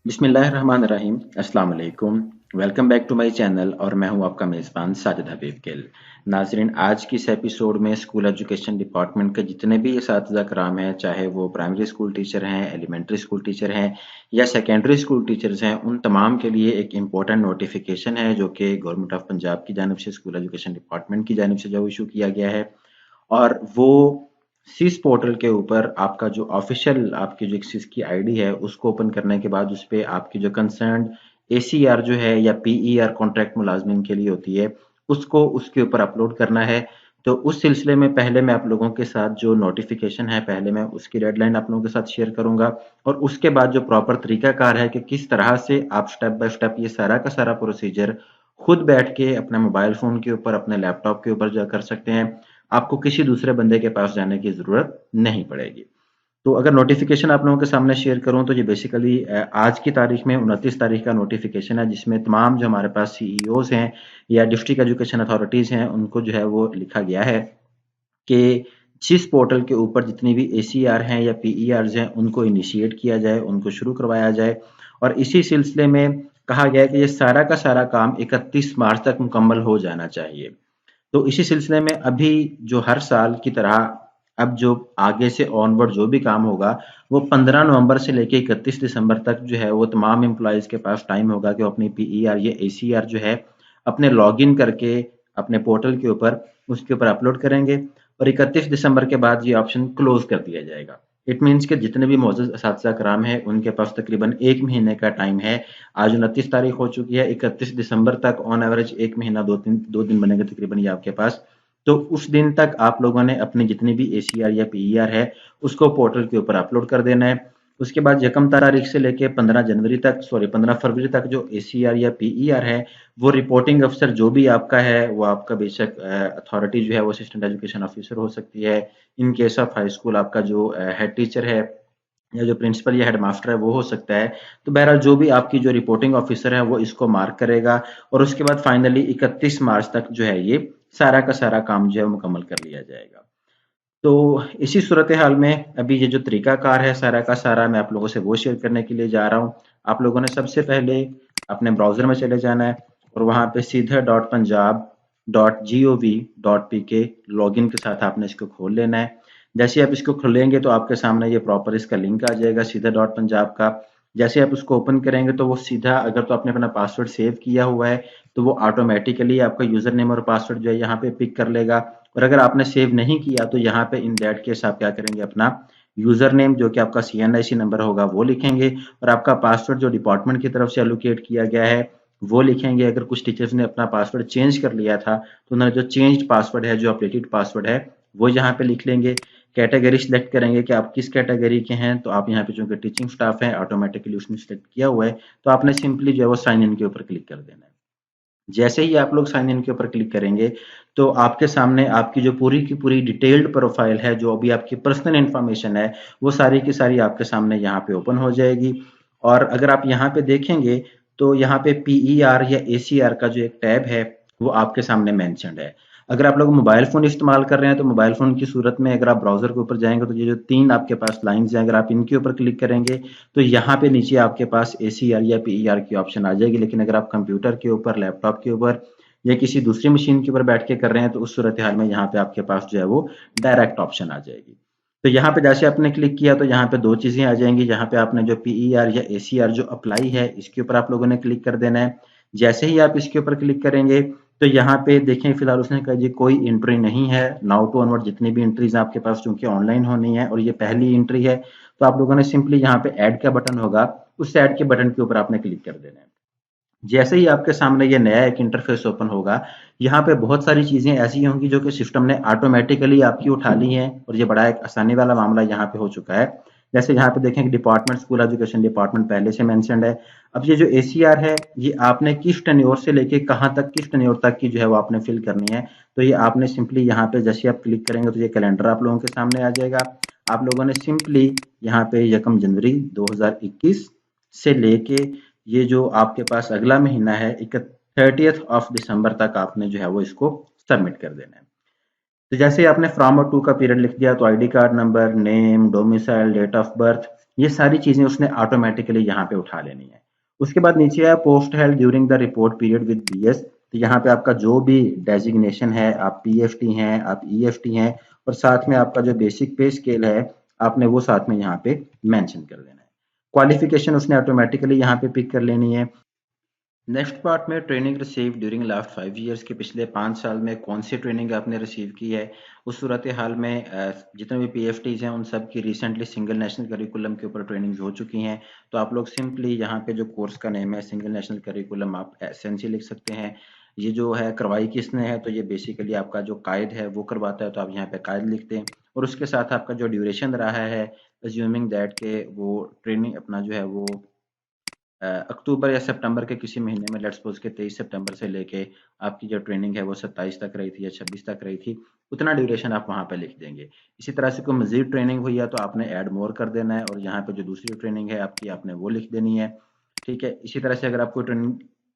बिस्मिल्लाहिर्रहमानिर्रहीम। अस्सलाम वालेकुम। Welcome back to my channel और मैं हूं आपका मेज़बान साजिद हबीब गिल। नाज़रीन, आज की इस एपिसोड में स्कूल एजुकेशन डिपार्टमेंट के जितने भी असातिज़ा कराम हैं, चाहे वो प्राइमरी स्कूल टीचर हैं, एलिमेंट्री स्कूल टीचर हैं या सेकेंडरी स्कूल टीचर्स हैं, उन तमाम के लिए एक इम्पोर्टेंट नोटिफिकेशन है जो कि गवर्नमेंट ऑफ पंजाब की जानिब से स्कूल एजुकेशन डिपार्टमेंट की जानिब से जो इशू किया गया है। और वो सिस पोर्टल के ऊपर आपका जो ऑफिशियल आपकी जो एक सिस की आईडी है उसको ओपन करने के बाद उस पे आपकी जो कंसर्न एसीआर जो है या पीईआर कॉन्ट्रैक्ट मुलाजमिन के लिए होती है उसको उसके ऊपर अपलोड करना है। तो उस सिलसिले में पहले मैं आप लोगों के साथ जो नोटिफिकेशन है पहले मैं उसकी डेडलाइन आप लोगों के साथ शेयर करूंगा और उसके बाद जो प्रॉपर तरीकाकार है कि किस तरह से आप स्टेप बाय स्टेप ये सारा का सारा प्रोसीजर खुद बैठ के अपने मोबाइल फोन के ऊपर अपने लैपटॉप के ऊपर जो कर सकते हैं। आपको किसी दूसरे बंदे के पास जाने की ज़रूरत नहीं पड़ेगी। तो अगर नोटिफिकेशन आप लोगों के सामने शेयर करूं तो ये बेसिकली आज की तारीख में 29 तारीख का नोटिफिकेशन है जिसमें तमाम जो हमारे पास सीईओज हैं या डिस्ट्रिक्ट एजुकेशन अथॉरिटीज़ हैं उनको जो है वो लिखा गया है कि जिस पोर्टल के ऊपर जितनी भी एसीआर हैं या पीईआर हैं उनको इनिशिएट किया जाए, उनको शुरू करवाया जाए। और इसी सिलसिले में कहा गया है कि ये सारा का सारा काम 31 मार्च तक मुकम्मल हो जाना चाहिए। तो इसी सिलसिले में अभी जो हर साल की तरह अब जो आगे से ऑनवर्ड जो भी काम होगा वो 15 नवंबर से लेकर 31 दिसंबर तक जो है वो तमाम एम्प्लॉयज के पास टाइम होगा कि वो अपनी पीईआर या एसीआर जो है अपने लॉगिन करके अपने पोर्टल के ऊपर उसके ऊपर अपलोड करेंगे और 31 दिसंबर के बाद ये ऑप्शन क्लोज कर दिया जाएगा। इट मीन्स कि जितने भी मौजूद असातिज़ा कराम है उनके पास तकरीबन एक महीने का टाइम है। आज 29 तारीख हो चुकी है, 31 दिसंबर तक ऑन एवरेज एक महीना दो दिन बनेंगे तकरीबन ये आपके पास। तो उस दिन तक आप लोगों ने अपनी जितनी भी एसीआर या पीईआर है उसको पोर्टल के ऊपर अपलोड कर देना है। उसके बाद यकम तारीख से लेके 15 जनवरी तक सॉरी 15 फरवरी तक जो एसीआर या पीईआर है वो रिपोर्टिंग अफसर जो भी आपका है वो आपका बेशक अथॉरिटी जो है वो असिस्टेंट एजुकेशन ऑफिसर हो सकती है। In case of high school आपका जो हेड टीचर है या जो प्रिंसिपल या हेडमास्टर है वो हो सकता है। तो बहरहाल जो भी आपकी जो रिपोर्टिंग ऑफिसर है वो इसको मार्क करेगा और उसके बाद फाइनली 31 मार्च तक जो है ये सारा का सारा काम जो है मुकम्मल कर लिया जाएगा। तो इसी सूरत हाल में अभी ये जो तरीकाकार है सारा का सारा मैं आप लोगों से वो शेयर करने के लिए जा रहा हूँ। आप लोगों ने सबसे पहले अपने ब्राउजर में चले जाना है और वहाँ पे सीधा .punjab.gov.pk लॉगिन के साथ आपने इसको खोल लेना है। जैसे आप इसको खोलेंगे तो आपके सामने ये प्रॉपर इसका लिंक आ जाएगा सीधा डॉट पंजाब का। जैसे आप उसको ओपन करेंगे तो वो सीधा अगर तो आपने अपना पासवर्ड सेव किया हुआ है तो वो ऑटोमेटिकली आपका यूजर नेम और पासवर्ड जो है यहाँ पे पिक कर लेगा। और अगर आपने सेव नहीं किया तो यहाँ पे इन दैट केस आप क्या करेंगे, अपना यूजर नेम जो कि आपका सीएनआईसी नंबर होगा वो लिखेंगे और आपका पासवर्ड जो डिपार्टमेंट की तरफ से एलोकेट किया गया है वो लिखेंगे। अगर कुछ टीचर्स ने अपना पासवर्ड चेंज कर लिया था तो उन्होंने जो चेंज्ड पासवर्ड है, जो अपडेटेड पासवर्ड है वो यहाँ पे लिख लेंगे। कैटेगरी सिलेक्ट करेंगे कि आप किस कैटेगरी के हैं, तो आप यहाँ पे चूंकि टीचिंग स्टाफ है ऑटोमेटिकली उसने सिलेक्ट किया हुआ है तो आपने सिंपली जो है वो साइन इन के ऊपर क्लिक कर देना है। जैसे ही आप लोग साइन इन के ऊपर क्लिक करेंगे तो आपके सामने आपकी जो पूरी की पूरी डिटेल्ड प्रोफाइल है, जो अभी आपकी पर्सनल इंफॉर्मेशन है वो सारी की सारी आपके सामने यहाँ पे ओपन हो जाएगी। और अगर आप यहाँ पे देखेंगे तो यहाँ पे पीईआर या एसीआर का जो एक टैब है वो आपके सामने मेंशन्ड है। अगर आप लोग मोबाइल फोन इस्तेमाल कर रहे हैं तो मोबाइल फोन की सूरत में अगर आप ब्राउजर के ऊपर जाएंगे तो ये जो तीन आपके पास लाइंस हैं अगर आप इनके ऊपर क्लिक करेंगे तो यहाँ पे नीचे आपके पास एसीआर या पीईआर की ऑप्शन आ जाएगी। लेकिन अगर आप कंप्यूटर के ऊपर, लैपटॉप के ऊपर या किसी दूसरी मशीन के ऊपर बैठ के कर रहे हैं तो उस सूरत हाल में यहाँ पे आपके पास जो है वो डायरेक्ट ऑप्शन आ जाएगी। तो यहाँ पे जैसे आपने क्लिक किया तो यहाँ पे दो चीजें आ जाएंगी। यहाँ पे आपने जो पीईआर या एसीआर जो अप्लाई है इसके ऊपर आप लोगों ने क्लिक कर देना है। जैसे ही आप इसके ऊपर क्लिक करेंगे तो यहाँ पे देखें फिलहाल उसने कहा जी कोई एंट्री नहीं है। नाउ टू ऑनवर्ड जितनी भी एंट्रीज आपके पास चूंकि ऑनलाइन होनी है और ये पहली एंट्री है तो आप लोगों ने सिंपली यहाँ पे ऐड का बटन होगा, उस ऐड के बटन के ऊपर आपने क्लिक कर देना है। जैसे ही आपके सामने ये नया एक इंटरफेस ओपन होगा, यहाँ पे बहुत सारी चीजें ऐसी होंगी जो कि सिस्टम ने ऑटोमेटिकली आपकी उठा ली हैं और ये बड़ा एक आसानी वाला मामला यहाँ पे हो चुका है। जैसे यहाँ पे देखें कि डिपार्टमेंट स्कूल एजुकेशन डिपार्टमेंट पहले से मेंशन्ड है। अब ये जो एसीआर है ये आपने किस टेन्योर से लेके कहाँ तक, किस टेन्योर तक की जो है वो आपने फिल करनी है। तो ये आपने सिंपली यहाँ पे जैसे आप क्लिक करेंगे तो ये कैलेंडर आप लोगों के सामने आ जाएगा। आप लोगों ने सिंपली यहाँ पे 1 जनवरी 2021 से लेके ये जो आपके पास अगला महीना है 30 ऑफ दिसंबर तक आपने जो है वो इसको सबमिट कर देना है। तो जैसे ही आपने फ्रॉम और टू का पीरियड लिख दिया तो ID card number, name, domicile, date of birth, ये सारी चीजें उसने ऑटोमेटिकली यहाँ पे उठा लेनी है। उसके बाद नीचे है post held during the report period with BS. तो यहाँ पे आपका जो भी डेजिग्नेशन है, आप पीएफटी हैं, आप ईएफटी हैं, और साथ में आपका जो बेसिक पे स्केल है, आपने वो साथ में यहाँ पे मेंशन कर देना है। क्वालिफिकेशन उसने ऑटोमेटिकली यहाँ पे पिक कर लेनी है। नेक्स्ट पार्ट में training receive during last 5 years, के पिछले 5 साल में कौन सी ट्रेनिंग आपने रिसीव की है। उस सूरत हाल में जितने भी पीएफटीज हैं उन सब की रिसेंटली सिंगल नेशनल करिकुलम के ऊपर ट्रेनिंग हो चुकी हैं। तो आप लोग सिंपली यहाँ पे जो कोर्स का नेम है सिंगल नेशनल करिकुलम, आप एसएनसी लिख सकते हैं। ये जो है करवाई किसने है, तो ये बेसिकली आपका जो कायद है वो करवाता है, तो आप यहाँ पे कायद लिख दें। और उसके साथ आपका जो ड्यूरेशन रहा है, अज्यूमिंग दैट के वो ट्रेनिंग अपना जो है वो अक्टूबर या सितंबर के किसी महीने में, लेट्स सपोज के 23 सितंबर से लेके आपकी जो ट्रेनिंग है वो 27 तक रही थी या 26 तक रही थी, उतना ड्यूरेशन आप वहाँ पे लिख देंगे। इसी तरह से कोई मजीद ट्रेनिंग हुई है तो आपने ऐड मोर कर देना है, और यहाँ पे जो दूसरी ट्रेनिंग है आपकी, आपने वो लिख देनी है। ठीक है। इसी तरह से अगर आपको ट्रेनिंग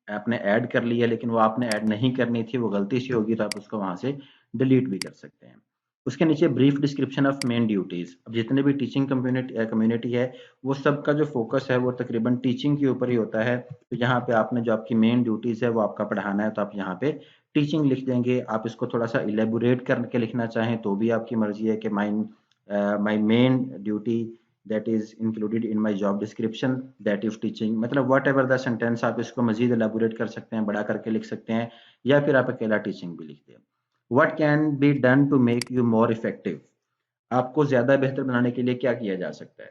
आपने ऐड कर ली है लेकिन वो आपने ऐड नहीं करनी थी, वो गलती से होगी, तो आप उसको वहाँ से डिलीट भी कर सकते हैं। उसके नीचे brief description of main duties. अब जितने भी टीचिंग कम्युनिटी कम्युनिटी है, वो सबका जो फोकस है वो तकरीबन टीचिंग के ऊपर ही होता है। तो यहाँ पे आपने जो आपकी मेन ड्यूटीज है वो आपका पढ़ाना है, तो आप यहाँ पे टीचिंग लिख देंगे। आप इसको थोड़ा सा इलेबोरेट करके लिखना चाहें तो भी आपकी मर्जी है कि my main duty that is included in my job description that is teaching, मतलब वट एवर द सेंटेंस, आप इसको मजीद इलेबोरेट कर सकते हैं, बड़ा करके लिख सकते हैं, या फिर आप अकेला टीचिंग भी लिख दें। What can be done to make you more effective, आपको ज्यादा बेहतर बनाने के लिए क्या किया जा सकता है।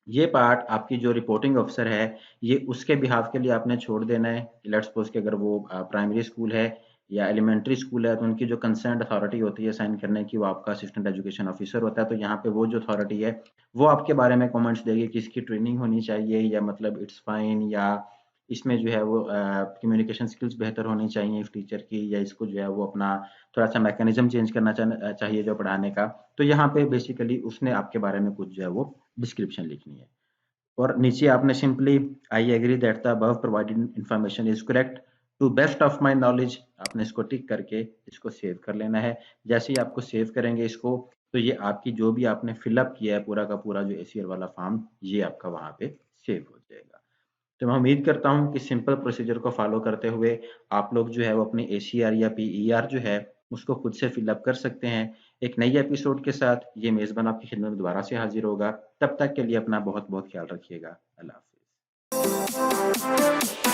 ये पार्ट आपकी जो रिपोर्टिंग ऑफिसर है, ये उसके बिहाफ के लिए आपने छोड़ देना है। लेट्स सपोज कि अगर वो प्राइमरी स्कूल है या एलिमेंट्री स्कूल है, तो उनकी जो कंसर्न अथॉरिटी होती है साइन करने की, वो आपका असिस्टेंट एजुकेशन ऑफिसर होता है। तो यहाँ पे वो जो अथॉरिटी है वो आपके बारे में कमेंट्स देगी कि इसकी ट्रेनिंग होनी चाहिए, या मतलब इट्स फाइन, या इसमें जो है वो कम्युनिकेशन स्किल्स बेहतर होनी चाहिए इस टीचर की, या इसको जो है वो अपना थोड़ा सा मैकेनिज्म चेंज करना चाहिए जो पढ़ाने का। तो यहाँ पे बेसिकली उसने आपके बारे में कुछ जो है वो डिस्क्रिप्शन लिखनी है। और नीचे आपने simply I agree that the above provided information is correct to best of my knowledge, आपने इसको टिक करके इसको सेव कर लेना है। जैसे ही आपको सेव करेंगे इसको, तो ये आपकी जो भी आपने फिलअप किया है पूरा का पूरा जो एसीआर वाला फॉर्म, ये आपका वहां पे सेव हो जाएगा। तो मैं उम्मीद करता हूँ कि सिंपल प्रोसीजर को फॉलो करते हुए आप लोग जो है वो अपनी एसीआर या पीईआर जो है उसको खुद से फिलअप कर सकते हैं। एक नई एपिसोड के साथ ये मेज़बान आपकी खिदमत में दोबारा से हाजिर होगा। तब तक के लिए अपना बहुत बहुत ख्याल रखिएगा। अल्लाह हाफिज।